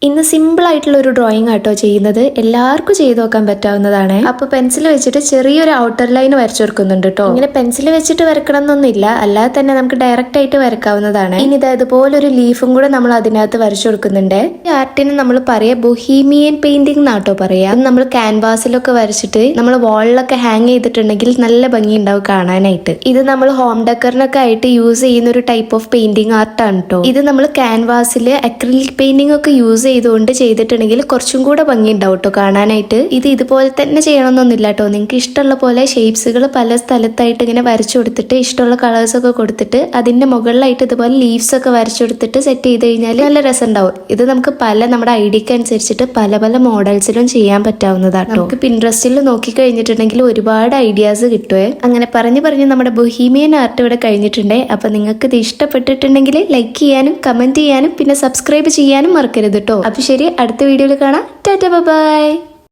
ഇന്ന് സിമ്പിൾ ആയിട്ടുള്ള ഒരു ഡ്രോയിങ് ആട്ടോ ചെയ്യുന്നത്. എല്ലാവർക്കും ചെയ്ത് നോക്കാൻ പറ്റാവുന്നതാണ്. അപ്പൊ പെൻസിൽ വെച്ചിട്ട് ചെറിയൊരു ഔട്ടർ ലൈൻ വരച്ചു കൊടുക്കുന്നുണ്ട് കേട്ടോ. ഇങ്ങനെ പെൻസിൽ വെച്ചിട്ട് വരക്കണം എന്നൊന്നുമില്ല, അല്ലാതെ തന്നെ നമുക്ക് ഡയറക്റ്റ് ആയിട്ട് വരക്കാവുന്നതാണ്. ഇനി ഇതുപോലൊരു ലീഫും കൂടെ നമ്മൾ അതിനകത്ത് വരച്ചു കൊടുക്കുന്നുണ്ട്. ഈ ആർട്ടിന് നമ്മൾ പറയാ ബൊഹീമിയൻ പെയിന്റിംഗ് എന്നാട്ടോ പറയാ. നമ്മൾ ക്യാൻവാസിലൊക്കെ വരച്ചിട്ട് നമ്മൾ വാളിലൊക്കെ ഹാങ് ചെയ്തിട്ടുണ്ടെങ്കിൽ നല്ല ഭംഗി ഉണ്ടാവും കാണാനായിട്ട്. ഇത് നമ്മൾ ഹോം ഡെക്കറിനൊക്കെ ആയിട്ട് യൂസ് ചെയ്യുന്ന ഒരു ടൈപ്പ് ഓഫ് പെയിന്റിംഗ് ആർട്ടാണ് കേട്ടോ. ഇത് നമ്മൾ ക്യാൻവാസിൽ അക്രിലിക് പെയിന്റിംഗ് ഒക്കെ യൂസ് ചെയ്തുകൊണ്ട് ചെയ്തിട്ടുണ്ടെങ്കിൽ കുറച്ചും കൂടെ ഭംഗി ഉണ്ടാവും കേട്ടോ കാണാനായിട്ട്. ഇത് ഇതുപോലെ തന്നെ ചെയ്യണമെന്നൊന്നുമില്ല കേട്ടോ. നിങ്ങൾക്ക് ഇഷ്ടമുള്ള പോലെ ഷേപ്സുകൾ പല സ്ഥലത്തായിട്ട് ഇങ്ങനെ വരച്ചു കൊടുത്തിട്ട് ഇഷ്ടമുള്ള കളേഴ്സ് ഒക്കെ കൊടുത്തിട്ട് അതിന്റെ മുകളിലായിട്ട് ഇതുപോലെ ലീവ്സ് ഒക്കെ വരച്ചു കൊടുത്തിട്ട് സെറ്റ് ചെയ്ത് കഴിഞ്ഞാൽ നല്ല രസം ഉണ്ടാവും. ഇത് നമുക്ക് നമ്മുടെ ഐഡിയക്ക് അനുസരിച്ചിട്ട് പല പല മോഡൽസിലും ചെയ്യാൻ പറ്റാവുന്നതാണ്. നമുക്ക് പിൻട്രസ്റ്റിൽ നോക്കി കഴിഞ്ഞിട്ടുണ്ടെങ്കിൽ ഒരുപാട് ഐഡിയാസ് കിട്ടുവേ. അങ്ങനെ പറഞ്ഞു നമ്മുടെ ബൊഹീമിയൻ ആർട്ട് ഇവിടെ കഴിഞ്ഞിട്ടുണ്ട്. അപ്പൊ നിങ്ങൾക്ക് ഇത് ഇഷ്ടപ്പെട്ടിട്ടുണ്ടെങ്കിൽ ലൈക്ക് ചെയ്യാനും കമന്റ് ചെയ്യാനും പിന്നെ സബ്സ്ക്രൈബ് ചെയ്യാനും മറക്കരുത് കേട്ടോ. അപ്പൊ ശരി, അടുത്ത വീഡിയോയിൽ കാണാം. Tata bye.